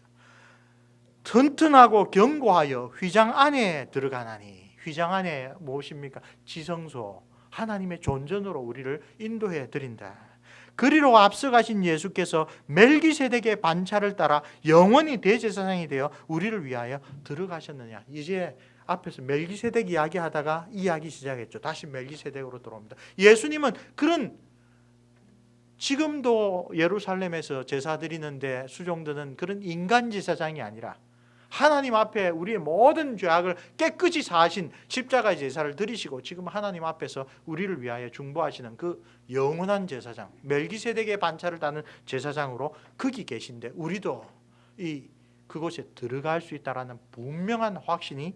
튼튼하고 견고하여 휘장 안에 들어가나니. 휘장 안에 무엇입니까? 지성소, 하나님의 존전으로 우리를 인도해 드린다. 그리로 앞서가신 예수께서 멜기세덱의 반차를 따라 영원히 대제사장이 되어 우리를 위하여 들어가셨느냐. 이제 앞에서 멜기세덱 이야기하다가 이야기 시작했죠. 다시 멜기세덱으로 들어옵니다. 예수님은 그런, 지금도 예루살렘에서 제사 드리는데 수종드는 그런 인간 제사장이 아니라 하나님 앞에 우리의 모든 죄악을 깨끗이 사하신 십자가 제사를 드리시고 지금 하나님 앞에서 우리를 위하여 중보하시는 그 영원한 제사장, 멜기세덱의 반차를 따는 제사장으로 거기 계신데 우리도 그곳에 들어갈 수 있다라는 분명한 확신이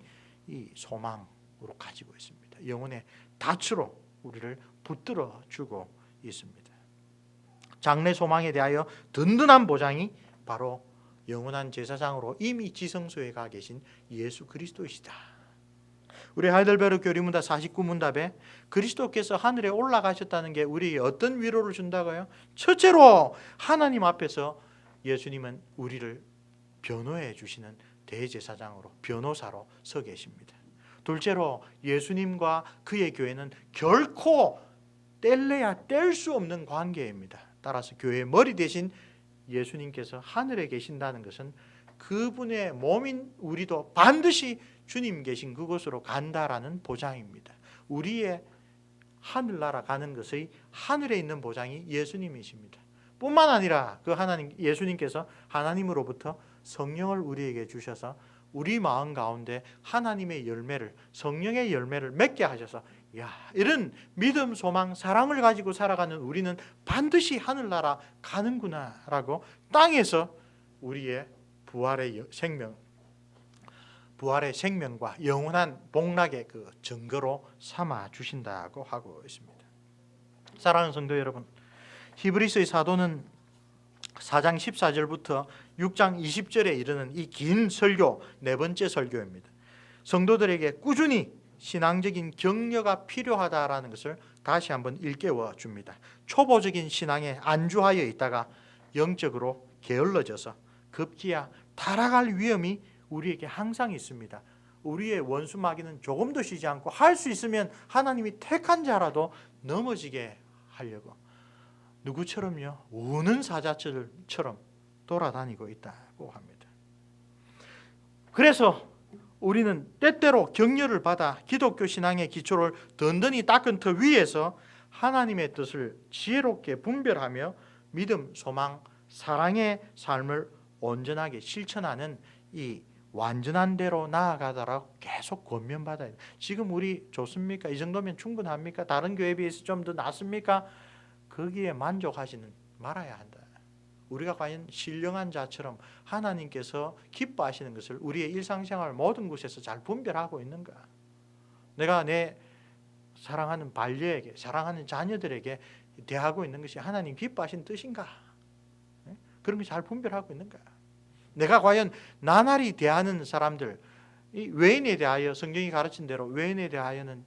이 소망으로 가지고 있습니다. 영혼의 닻으로 우리를 붙들어 주고 있습니다. 장래 소망에 대하여 든든한 보장이 바로 영원한 제사장으로 이미 지성소에 가 계신 예수 그리스도이시다. 우리 하이델베르 교리문답 49문답에 그리스도께서 하늘에 올라가셨다는 게 우리에게 어떤 위로를 준다고요? 첫째로 하나님 앞에서 예수님은 우리를 변호해 주시는 대제사장으로, 변호사로 서 계십니다. 둘째로 예수님과 그의 교회는 결코 뗄래야 뗄 수 없는 관계입니다. 따라서 교회의 머리 대신 예수님께서 하늘에 계신다는 것은 그분의 몸인 우리도 반드시 주님 계신 그곳으로 간다라는 보장입니다. 우리의 하늘나라 가는 것의 하늘에 있는 보장이 예수님이십니다. 뿐만 아니라 그 하나님, 예수님께서 하나님으로부터 성령을 우리에게 주셔서 우리 마음 가운데 하나님의 열매를, 성령의 열매를 맺게 하셔서 이런 믿음, 소망, 사랑을 가지고 살아가는 우리는 반드시 하늘나라 가는구나 라고 땅에서 우리의 부활의 생명과 영원한 복락의 그 증거로 삼아 주신다고 하고 있습니다. 사랑하는 성도 여러분, 히브리서의 사도는 4장 14절부터 6장 20절에 이르는 이 긴 설교, 네 번째 설교입니다. 성도들에게 꾸준히 신앙적인 격려가 필요하다라는 것을 다시 한번 일깨워 줍니다. 초보적인 신앙에 안주하여 있다가 영적으로 게을러져서 급기야 타락할 위험이 우리에게 항상 있습니다. 우리의 원수 마귀는 조금도 쉬지 않고 할 수 있으면 하나님이 택한 자라도 넘어지게 하려고 누구처럼요? 우는 사자처럼 돌아다니고 있다고 합니다. 그래서 우리는 때때로 격려를 받아 기독교 신앙의 기초를 든든히 닦은 터 위에서 하나님의 뜻을 지혜롭게 분별하며 믿음, 소망, 사랑의 삶을 온전하게 실천하는 이 완전한 대로 나아가다라고 계속 권면받아야 돼요. 지금 우리 좋습니까? 이 정도면 충분합니까? 다른 교회에 비해서 좀 더 낫습니까? 거기에 만족하지는 말아야 한다. 우리가 과연 신령한 자처럼 하나님께서 기뻐하시는 것을 우리의 일상생활 모든 곳에서 잘 분별하고 있는가? 내가 내 사랑하는 반려에게, 사랑하는 자녀들에게 대하고 있는 것이 하나님 기뻐하시는 뜻인가? 그런 거 잘 분별하고 있는가? 내가 과연 나날이 대하는 사람들, 이 외인에 대하여 성경이 가르친 대로 외인에 대하여는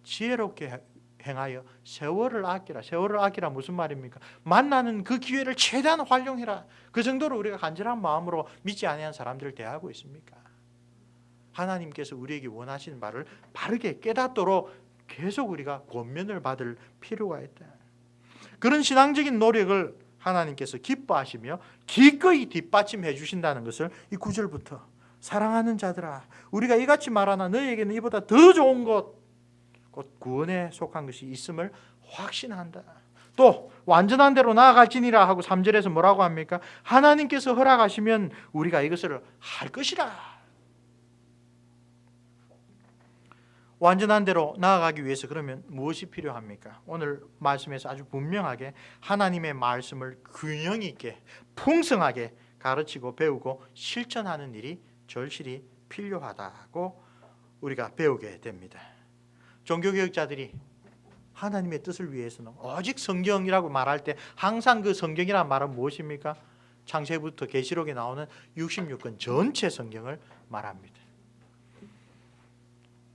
지혜롭게 행하여 세월을 아끼라. 세월을 아끼라 무슨 말입니까? 만나는 그 기회를 최대한 활용해라. 그 정도로 우리가 간절한 마음으로 믿지 아니한 사람들을 대하고 있습니까? 하나님께서 우리에게 원하시는 바를 바르게 깨닫도록 계속 우리가 권면을 받을 필요가 있다. 그런 신앙적인 노력을 하나님께서 기뻐하시며 기꺼이 뒷받침해 주신다는 것을 이 9절부터 사랑하는 자들아 우리가 이같이 말하나 너희에게는 이보다 더 좋은 것 곧 구원에 속한 것이 있음을 확신한다. 또 완전한 대로 나아갈지니라 하고 3절에서 뭐라고 합니까? 하나님께서 허락하시면 우리가 이것을 할 것이라. 완전한 대로 나아가기 위해서 그러면 무엇이 필요합니까? 오늘 말씀에서 아주 분명하게 하나님의 말씀을 균형 있게 풍성하게 가르치고 배우고 실천하는 일이 절실히 필요하다고 우리가 배우게 됩니다. 종교개혁자들이 하나님의 뜻을 위해서는 오직 성경이라고 말할 때 항상 그 성경이란 말은 무엇입니까? 창세기부터 계시록에 나오는 66권 전체 성경을 말합니다.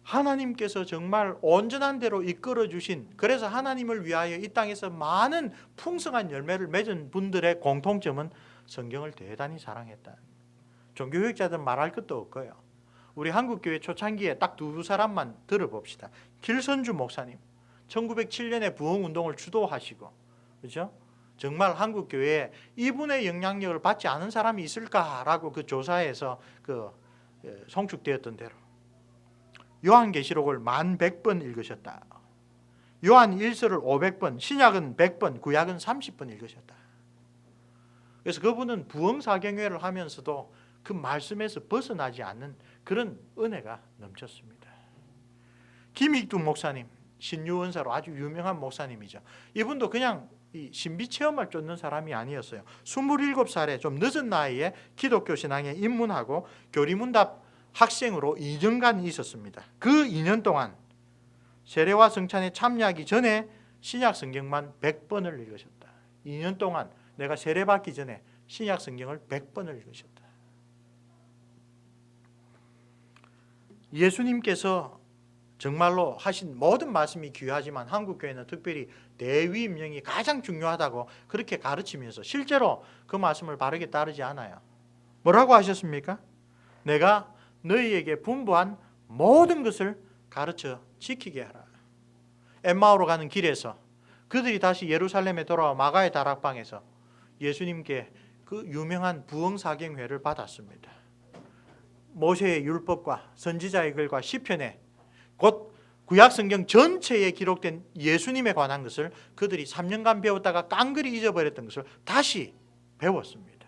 하나님께서 정말 온전한 대로 이끌어 주신, 그래서 하나님을 위하여 이 땅에서 많은 풍성한 열매를 맺은 분들의 공통점은 성경을 대단히 사랑했다. 종교개혁자들은 말할 것도 없고요. 우리 한국교회 초창기에 딱 두 사람만 들어봅시다. 길선주 목사님 1907년에 부흥운동을 주도하시고, 그렇죠? 정말 한국교회에 이분의 영향력을 받지 않은 사람이 있을까라고 그 조사에서 송축되었던 대로 요한계시록을 1100번 읽으셨다. 요한 1서를 500번, 신약은 100번, 구약은 30번 읽으셨다. 그래서 그분은 부흥사경회를 하면서도 그 말씀에서 벗어나지 않는 그런 은혜가 넘쳤습니다. 김익두 목사님, 신유원사로 아주 유명한 목사님이죠. 이분도 그냥 이 신비체험을 쫓는 사람이 아니었어요. 27살에 좀 늦은 나이에 기독교 신앙에 입문하고 교리문답 학생으로 2년간 있었습니다. 그 2년 동안 세례와 성찬에 참여하기 전에 신약 성경만 100번을 읽으셨다. 2년 동안 내가 세례받기 전에 신약 성경을 100번을 읽으셨다. 예수님께서 정말로 하신 모든 말씀이 귀하지만 한국교회는 특별히 대위임령이 가장 중요하다고 그렇게 가르치면서 실제로 그 말씀을 바르게 따르지 않아요. 뭐라고 하셨습니까? 내가 너희에게 분부한 모든 것을 가르쳐 지키게 하라. 엠마오로 가는 길에서 그들이 다시 예루살렘에 돌아와 마가의 다락방에서 예수님께 그 유명한 부흥사경회를 받았습니다. 모세의 율법과 선지자의 글과 시편에 곧 구약성경 전체에 기록된 예수님에 관한 것을 그들이 3년간 배웠다가 깡그리 잊어버렸던 것을 다시 배웠습니다.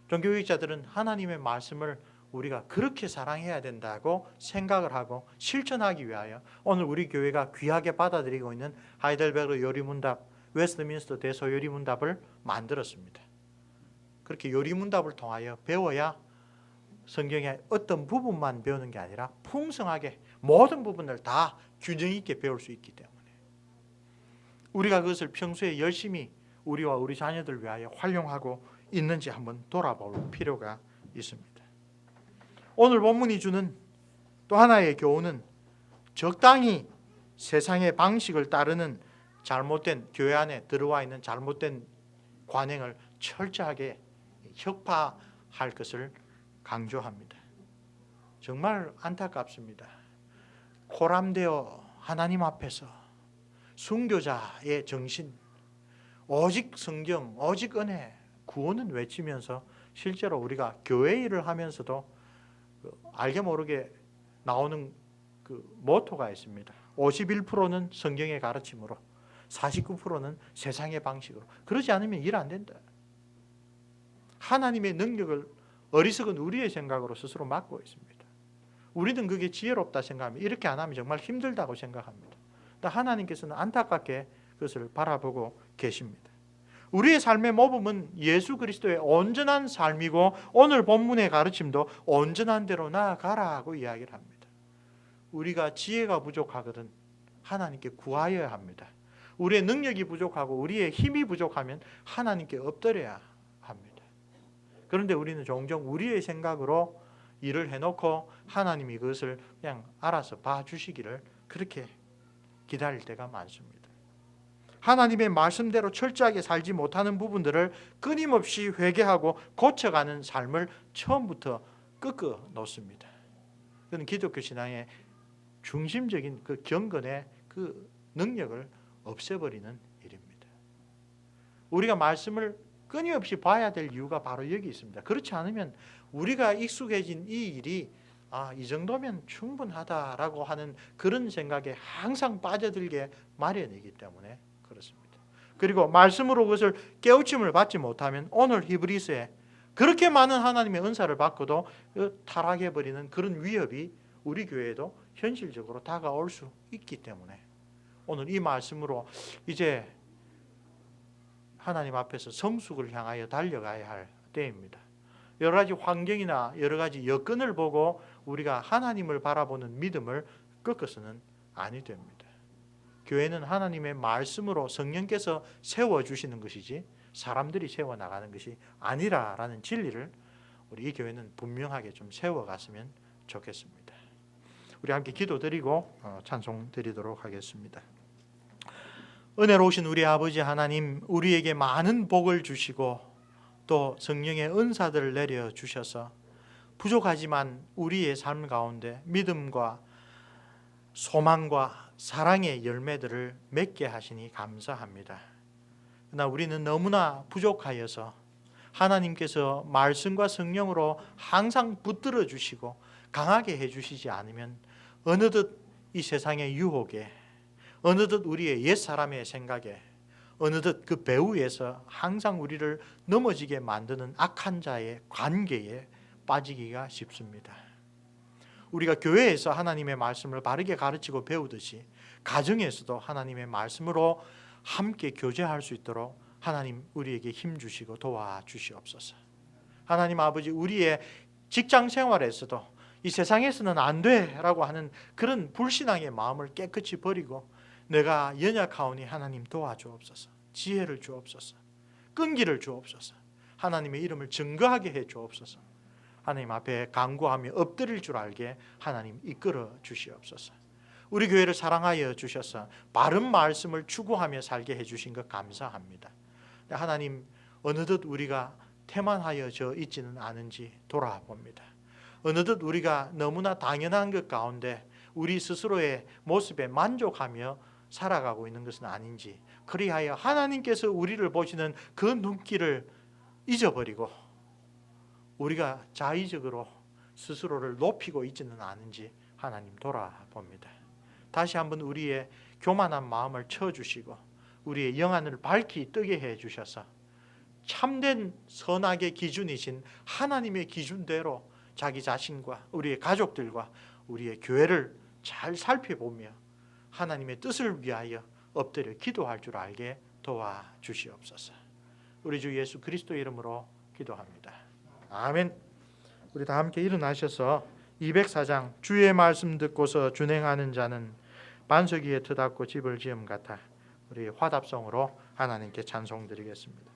종교개혁자들은 하나님의 말씀을 우리가 그렇게 사랑해야 된다고 생각을 하고 실천하기 위하여 오늘 우리 교회가 귀하게 받아들이고 있는 하이델베르 요리문답, 웨스트민스터 대소요리문답을 만들었습니다. 그렇게 요리문답을 통하여 배워야 성경의 어떤 부분만 배우는 게 아니라 풍성하게 모든 부분을 다 균형 있게 배울 수 있기 때문에 우리가 그것을 평소에 열심히 우리와 우리 자녀들 위하여 활용하고 있는지 한번 돌아볼 필요가 있습니다. 오늘 본문이 주는 또 하나의 교훈은 적당히 세상의 방식을 따르는 잘못된 교회 안에 들어와 있는 잘못된 관행을 철저하게 혁파할 것을 강조합니다. 정말 안타깝습니다. 코람되어 하나님 앞에서 순교자의 정신, 오직 성경, 오직 은혜, 구원은 외치면서 실제로 우리가 교회 일을 하면서도 알게 모르게 나오는 그 모토가 있습니다. 51%는 성경의 가르침으로, 49%는 세상의 방식으로. 그러지 않으면 일 안 된다. 하나님의 능력을 어리석은 우리의 생각으로 스스로 막고 있습니다. 우리는 그게 지혜롭다 생각하면 이렇게 안 하면 정말 힘들다고 생각합니다. 하나님께서는 안타깝게 그것을 바라보고 계십니다. 우리의 삶의 모범은 예수 그리스도의 온전한 삶이고 오늘 본문의 가르침도 온전한 대로 나아가라고 이야기를 합니다. 우리가 지혜가 부족하거든 하나님께 구하여야 합니다. 우리의 능력이 부족하고 우리의 힘이 부족하면 하나님께 엎드려야 합니다. 그런데 우리는 종종 우리의 생각으로 일을 해놓고 하나님이 그것을 그냥 알아서 봐주시기를 그렇게 기다릴 때가 많습니다. 하나님의 말씀대로 철저하게 살지 못하는 부분들을 끊임없이 회개하고 고쳐가는 삶을 처음부터 꺾어 놓습니다. 그건 기독교 신앙의 중심적인 그 경건의 그 능력을 없애버리는 일입니다. 우리가 말씀을 끊임없이 봐야 될 이유가 바로 여기 있습니다. 그렇지 않으면 우리가 익숙해진 이 일이 이 정도면 충분하다라고 하는 그런 생각에 항상 빠져들게 마련이기 때문에 그렇습니다. 그리고 말씀으로 그것을 깨우침을 받지 못하면 오늘 히브리서에 그렇게 많은 하나님의 은사를 받고도 타락해버리는 그런 위협이 우리 교회에도 현실적으로 다가올 수 있기 때문에 오늘 이 말씀으로 이제 하나님 앞에서 성숙을 향하여 달려가야 할 때입니다. 여러 가지 환경이나 여러 가지 여건을 보고 우리가 하나님을 바라보는 믿음을 꺾어서는 아니 됩니다. 교회는 하나님의 말씀으로 성령께서 세워주시는 것이지 사람들이 세워나가는 것이 아니라라는 진리를 우리 이 교회는 분명하게 좀 세워갔으면 좋겠습니다. 우리 함께 기도드리고 찬송 드리도록 하겠습니다. 은혜로우신 우리 아버지 하나님, 우리에게 많은 복을 주시고 또 성령의 은사들을 내려주셔서 부족하지만 우리의 삶 가운데 믿음과 소망과 사랑의 열매들을 맺게 하시니 감사합니다. 그러나 우리는 너무나 부족하여서 하나님께서 말씀과 성령으로 항상 붙들어 주시고 강하게 해주시지 않으면 어느덧 이 세상의 유혹에, 어느덧 우리의 옛사람의 생각에, 어느덧 그 배후에서 항상 우리를 넘어지게 만드는 악한 자의 관계에 빠지기가 쉽습니다. 우리가 교회에서 하나님의 말씀을 바르게 가르치고 배우듯이 가정에서도 하나님의 말씀으로 함께 교제할 수 있도록 하나님 우리에게 힘 주시고 도와주시옵소서. 하나님 아버지, 우리의 직장 생활에서도 이 세상에서는 안 돼라고 하는 그런 불신앙의 마음을 깨끗이 버리고 내가 연약하오니 하나님 도와주옵소서. 지혜를 주옵소서. 끈기를 주옵소서. 하나님의 이름을 증거하게 해 주옵소서. 하나님 앞에 간구하며 엎드릴 줄 알게 하나님 이끌어 주시옵소서. 우리 교회를 사랑하여 주셔서 바른 말씀을 추구하며 살게 해주신 것 감사합니다. 하나님, 어느덧 우리가 태만하여져 있지는 않은지 돌아봅니다. 어느덧 우리가 너무나 당연한 것 가운데 우리 스스로의 모습에 만족하며 살아가고 있는 것은 아닌지, 그리하여 하나님께서 우리를 보시는 그 눈길을 잊어버리고 우리가 자의적으로 스스로를 높이고 있지는 않은지 하나님 돌아봅니다. 다시 한번 우리의 교만한 마음을 쳐주시고 우리의 영안을 밝히 뜨게 해주셔서 참된 선악의 기준이신 하나님의 기준대로 자기 자신과 우리의 가족들과 우리의 교회를 잘 살펴보며 하나님의 뜻을 위하여 엎드려 기도할 줄 알게 도와주시옵소서. 우리 주 예수 그리스도 이름으로 기도합니다. 아멘. 우리 다 함께 일어나셔서 204장 주의 말씀 듣고서 준행하는 자는 반석 위에 터닫고 집을 지음 같아 우리 화답성으로 하나님께 찬송드리겠습니다.